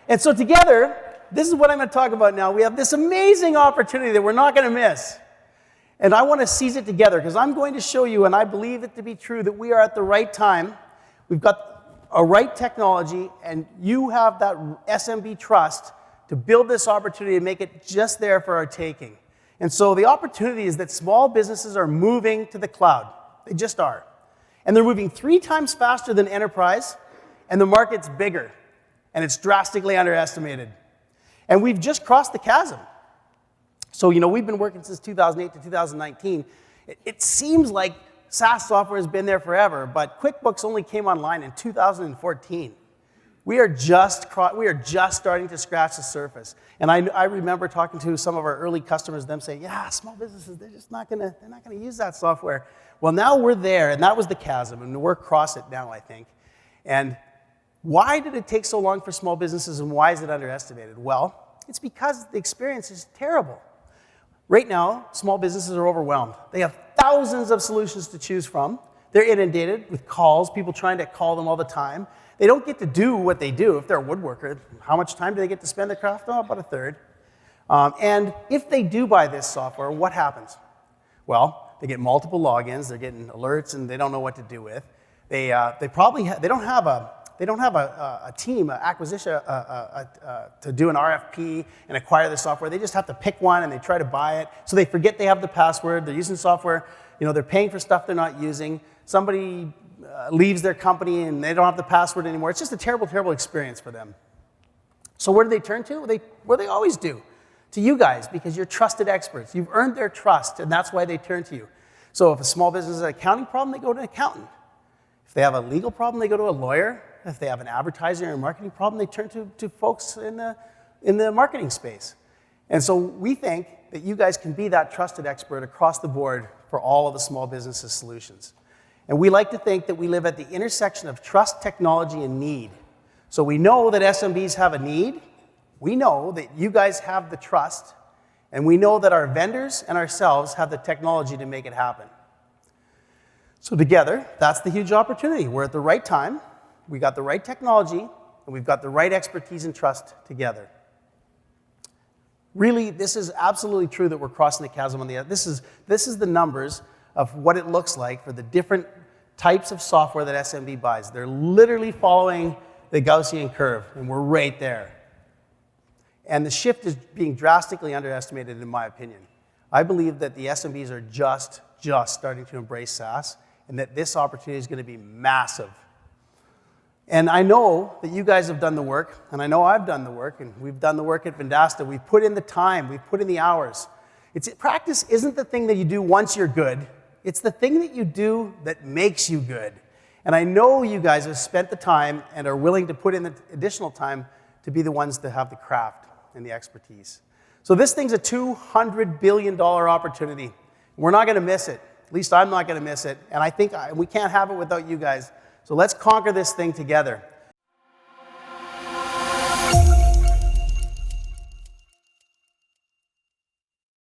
And so together, this is what I'm going to talk about now. We have this amazing opportunity that we're not going to miss. And I want to seize it together because I'm going to show you, and I believe it to be true, that we are at the right time. We've got a right technology, and you have that SMB trust to build this opportunity and make it just there for our taking. And so the opportunity is that small businesses are moving to the cloud. They just are. And they're moving 3 times faster than enterprise, and the market's bigger, and it's drastically underestimated. And we've just crossed the chasm. So, we've been working since 2008 to 2019. It seems like SaaS software has been there forever, but QuickBooks only came online in 2014. We are just starting to scratch the surface. And I remember talking to some of our early customers, them saying, yeah, small businesses, they're not gonna use that software. Well, now we're there, and that was the chasm, and we're across it now, I think. And why did it take so long for small businesses, and why is it underestimated? Well, it's because the experience is terrible. Right now, small businesses are overwhelmed. They have thousands of solutions to choose from. They're inundated with calls, people trying to call them all the time. They don't get to do what they do. If they're a woodworker, how much time do they get to spend the craft? Oh, about a third. And if they do buy this software, what happens? Well, they get multiple logins, they're getting alerts, and they don't know what to do with. They don't have a team, acquisition, to do an RFP and acquire the software. They just have to pick one and they try to buy it. So they forget they have the password. They're using software. They're paying for stuff they're not using. Somebody leaves their company and they don't have the password anymore. It's just a terrible, terrible experience for them. So where do they turn to? Where they always do. To you guys, because you're trusted experts. You've earned their trust, and that's why they turn to you. So if a small business has an accounting problem, they go to an accountant. If they have a legal problem, they go to a lawyer. If they have an advertising or marketing problem, they turn to folks in the marketing space. And so we think that you guys can be that trusted expert across the board for all of the small businesses' solutions. And we like to think that we live at the intersection of trust, technology, and need. So we know that SMBs have a need. We know that you guys have the trust. And we know that our vendors and ourselves have the technology to make it happen. So together, that's the huge opportunity. We're at the right time. We got the right technology, and we've got the right expertise and trust together. Really, this is absolutely true that we're crossing the chasm on the other. This is the numbers of what it looks like for the different types of software that SMB buys. They're literally following the Gaussian curve, and we're right there. And the shift is being drastically underestimated, in my opinion. I believe that the SMBs are just starting to embrace SaaS, and that this opportunity is going to be massive. And I know that you guys have done the work, and I know I've done the work, and we've done the work at Vendasta. We've put in the time, we've put in the hours. Practice isn't the thing that you do once you're good. It's the thing that you do that makes you good. And I know you guys have spent the time and are willing to put in the additional time to be the ones that have the craft and the expertise. So this thing's a $200 billion opportunity. We're not going to miss it. At least I'm not going to miss it. And I think we can't have it without you guys. So let's conquer this thing together.